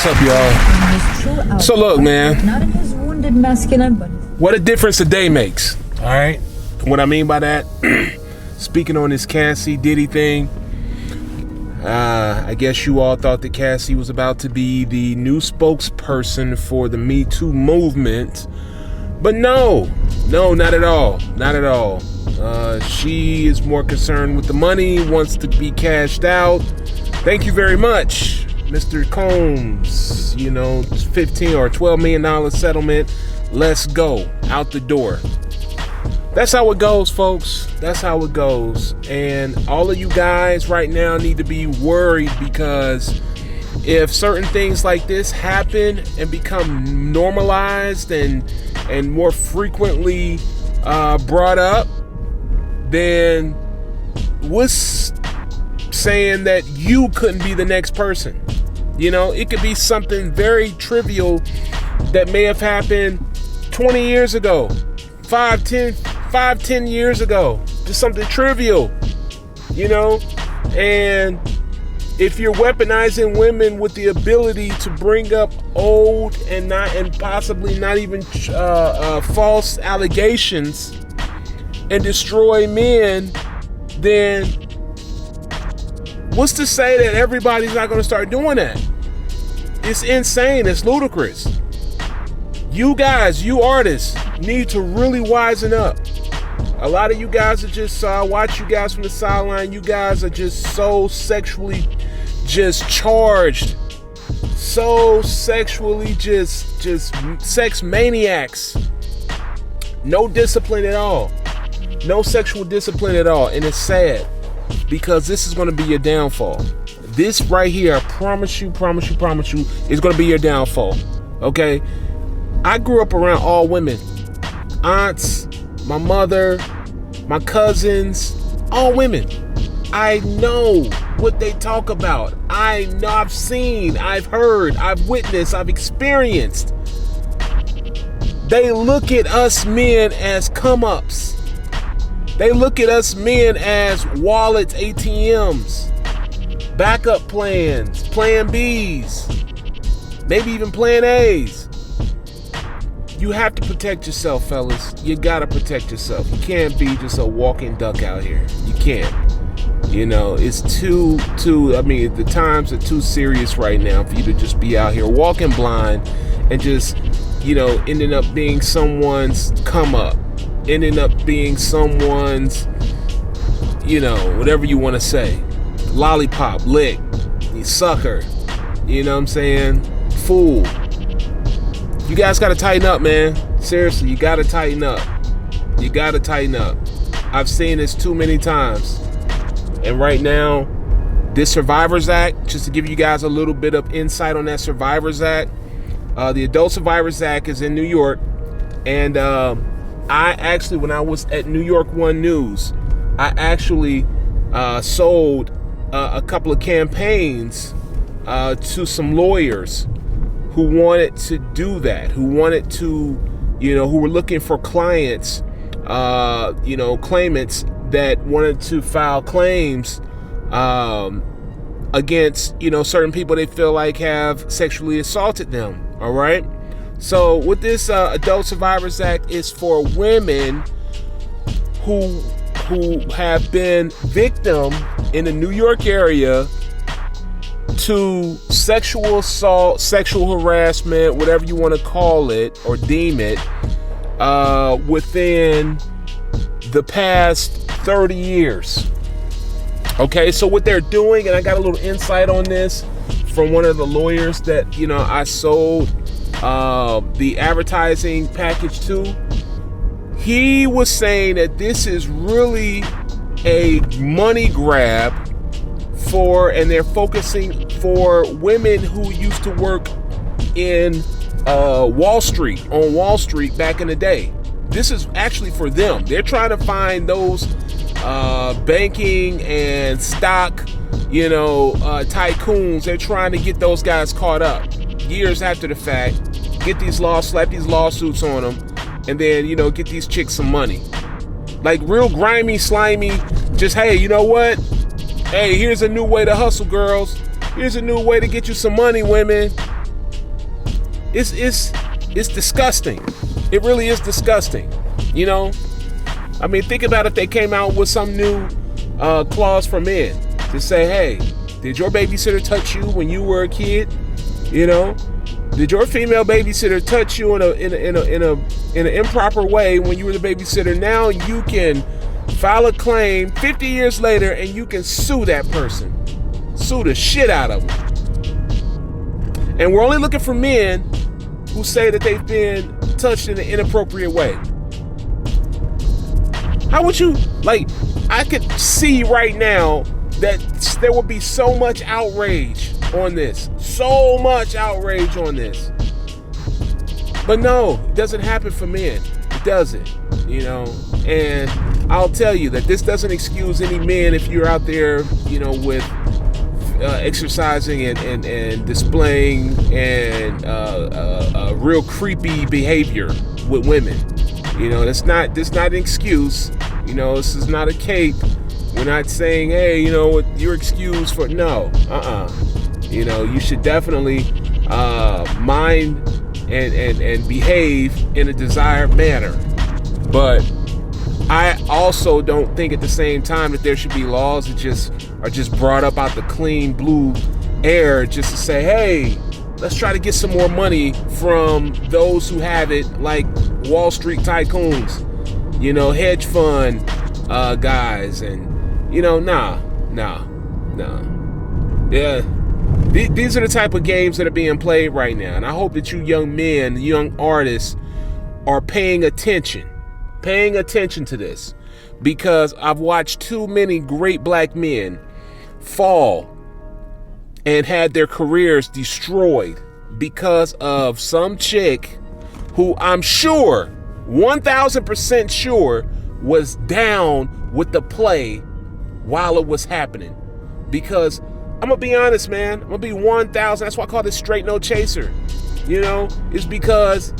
What's up, y'all? So look, man. Not in his wounded masculine, but what a difference a day makes. All right. What I mean by that, speaking on this Cassie Diddy thing, I guess you all thought that Cassie was about to be the new spokesperson for the Me Too movement, but no, not at all. Not at all. She is more concerned with the money, wants to be cashed out. Thank you very much, Mr. Combs. You know, $15 or $12 million settlement. Let's go. Out the door. That's how it goes, folks. That's how it goes. And all of you guys right now need to be worried, because if certain things like this happen and become normalized and more frequently brought up, then what's saying that you couldn't be the next person? You know, it could be something very trivial that may have happened 20 years ago, 10 years ago, just something trivial, you know. And if you're weaponizing women with the ability to bring up old and possibly not even false allegations and destroy men, then what's to say that everybody's not going to start doing that? It's insane. It's ludicrous. You guys, you artists, need to really wisen up. A lot of you guys are just, watch you guys from the sideline. You guys are just so sexually just charged. So sexually just sex maniacs. No discipline at all. No sexual discipline at all. And it's sad, because this is going to be your downfall. This right here, I promise you, is going to be your downfall. Okay? I grew up around all women. Aunts, my mother, my cousins, all women. I know what they talk about. I know, I've seen, I've heard, I've witnessed, I've experienced. They look at us men as come-ups. They look at us men as wallets, ATMs, backup plans, plan Bs, maybe even plan As. You have to protect yourself, fellas. You gotta protect yourself. You can't be just a walking duck out here. You can't. You know, it's the times are too serious right now for you to just be out here walking blind and just, you know, ending up being someone's come up, ending up being someone's, you know, whatever you want to say, lollipop, lick, you sucker, you know what I'm saying, fool. You guys got to tighten up, man. Seriously, you got to tighten up. You got to tighten up. I've seen this too many times. And right now, this Survivors Act, just to give you guys a little bit of insight on that Survivors Act, the Adult Survivors Act is in New York. And I actually, when I was at New York One News, I actually sold a couple of campaigns to some lawyers who wanted to do that, who wanted to, you know, who were looking for clients, you know, claimants that wanted to file claims against, you know, certain people they feel like have sexually assaulted them. All right. So what this Adult Survivors Act is for women who have been victim in the New York area to sexual assault, sexual harassment, whatever you want to call it or deem it, within the past 30 years. Okay, so what they're doing, and I got a little insight on this from one of the lawyers that, you know, I sold the advertising package to. He was saying that this is really a money grab and they're focusing for women who used to work in on Wall Street back in the day. This is actually for them. They're trying to find those banking and stock, you know, tycoons. They're trying to get those guys caught up years after the fact, slap these lawsuits on them, and then, you know, get these chicks some money. Like real grimy, slimy, just, hey, you know what? Hey, here's a new way to hustle, girls. Here's a new way to get you some money, women. it's disgusting. It really is disgusting. You know, I mean, think about if they came out with some new clause for men to say, hey, did your babysitter touch you when you were a kid? You know, did your female babysitter touch you in an improper way when you were the babysitter? Now you can file a claim 50 years later and you can sue that person. Sue the shit out of them. And we're only looking for men who say that they've been touched in an inappropriate way. How would you, like, I could see right now that there would be so much outrage on this. So much outrage on this. But no, it doesn't happen for men. It doesn't, you know. And I'll tell you that this doesn't excuse any men if you're out there, you know, with exercising and displaying and real creepy behavior with women. You know, that's not an excuse. You know, this is not a cape. We're not saying, hey, you know, you're excused for, no, You know, you should definitely mind and behave in a desired manner. But I also don't think at the same time that there should be laws that are just brought up out the clean blue air just to say, hey, let's try to get some more money from those who have it, like Wall Street tycoons, you know, hedge fund guys, and, you know, nah. Yeah, these are the type of games that are being played right now, and I hope that you young men, young artists, are paying attention to this, because I've watched too many great black men fall and had their careers destroyed because of some chick who I'm sure, 1000% sure, was down with the play while it was happening. Because I'm gonna be honest, man, I'm gonna be 1000. That's why I call this straight no chaser. You know, it's because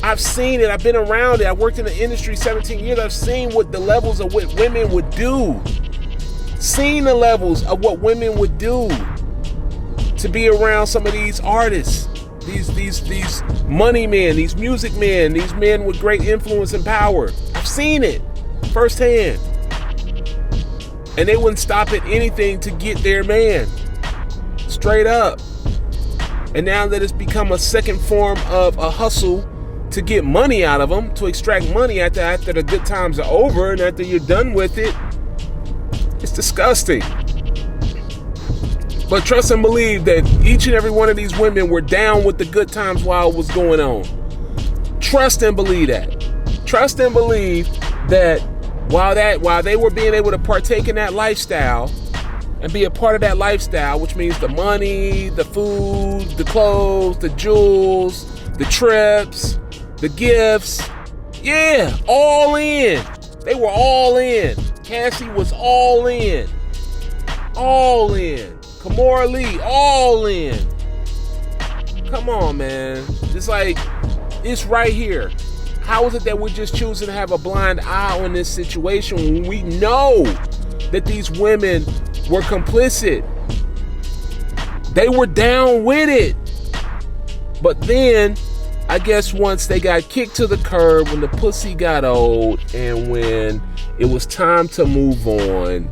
I've seen it. I've been around it. I worked in the industry 17 years. I've seen what the levels of what women would do. Seen the levels of what women would do to be around some of these artists, these money men, these music men, these men with great influence and power. I've seen it firsthand. And they wouldn't stop at anything to get their man. Straight up. And now that it's become a second form of a hustle to get money out of them, to extract money after the good times are over and after you're done with it, it's disgusting. But trust and believe that each and every one of these women were down with the good times while it was going on. Trust and believe that. Trust and believe that while they were being able to partake in that lifestyle and be a part of that lifestyle, which means the money, the food, the clothes, the jewels, the trips, the gifts, yeah, all in. They were all in. Cassie was all in. All in. Kamora Lee, all in. Come on, man. It's like, it's right here. How is it that we're just choosing to have a blind eye on this situation when we know that these women were complicit? They were down with it. But then, I guess once they got kicked to the curb, when the pussy got old, and when it was time to move on,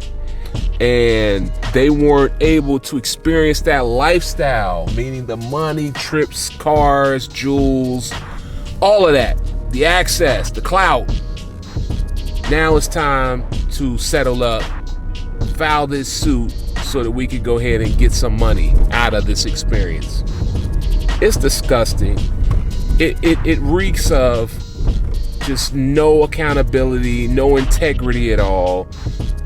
and they weren't able to experience that lifestyle, meaning the money, trips, cars, jewels, all of that, the access, the clout. Now it's time to settle up, file this suit so that we can go ahead and get some money out of this experience. It's disgusting. It reeks of just no accountability, no integrity at all.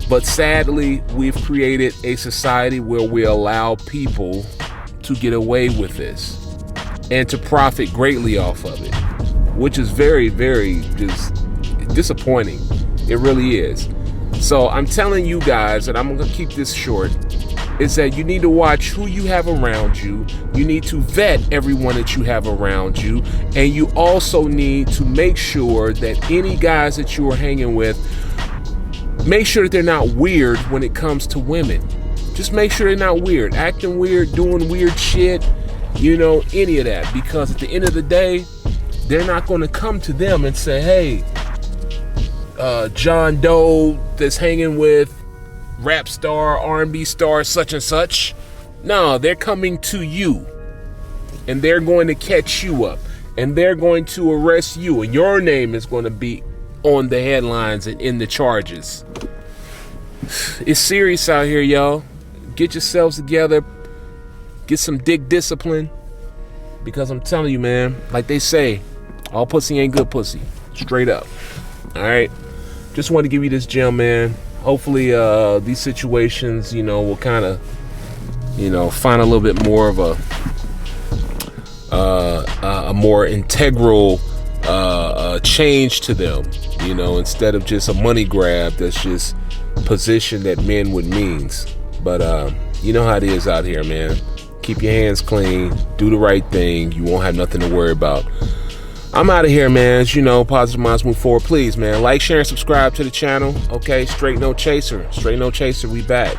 But sadly, we've created a society where we allow people to get away with this and to profit greatly off of it, which is very, very just disappointing. It really is. So I'm telling you guys, and I'm going to keep this short, is that you need to watch who you have around you. You need to vet everyone that you have around you. And you also need to make sure that any guys that you are hanging with, make sure that they're not weird when it comes to women. Just make sure they're not weird. Acting weird, doing weird shit, any of that, because at the end of the day, they're not going to come to them and say, hey, John Doe that's hanging with rap star, R&B star, such and such. No, they're coming to you, and they're going to catch you up, and they're going to arrest you, and your name is going to be on the headlines and in the charges. It's serious out here, y'all. Get yourselves together. Get some dick discipline. Because I'm telling you, man, like they say, all pussy ain't good pussy. Straight up. All right. Just wanted to give you this gem, man. Hopefully these situations, will kind of, find a little bit more of a more integral change to them, instead of just a money grab that's just positioned at men with means. But you know how it is out here, man. Keep your hands clean, do the right thing. You won't have nothing to worry about. I'm out of here, man. As you know, Positive Minds Move Forward. Please, man, like, share, and subscribe to the channel. Okay, Straight No Chaser, we back.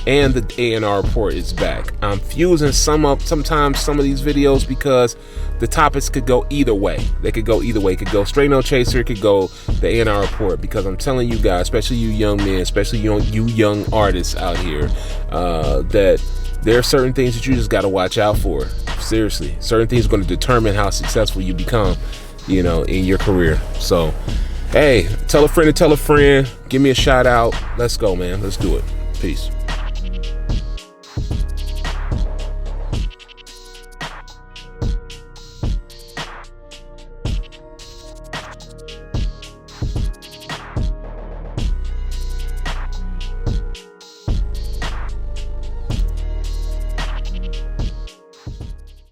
And the TheA&R Report is back. I'm fusing sometimes some of these videos because the topics could go either way. They could go either way. It could go Straight No Chaser, it could go the TheA&R Report, because I'm telling you guys, especially you young men, especially you young artists out here, that there are certain things that you just got to watch out for. Seriously, certain things are going to determine how successful you become, in your career. So, hey, tell a friend to tell a friend. Give me a shout out. Let's go, man. Let's do it. Peace.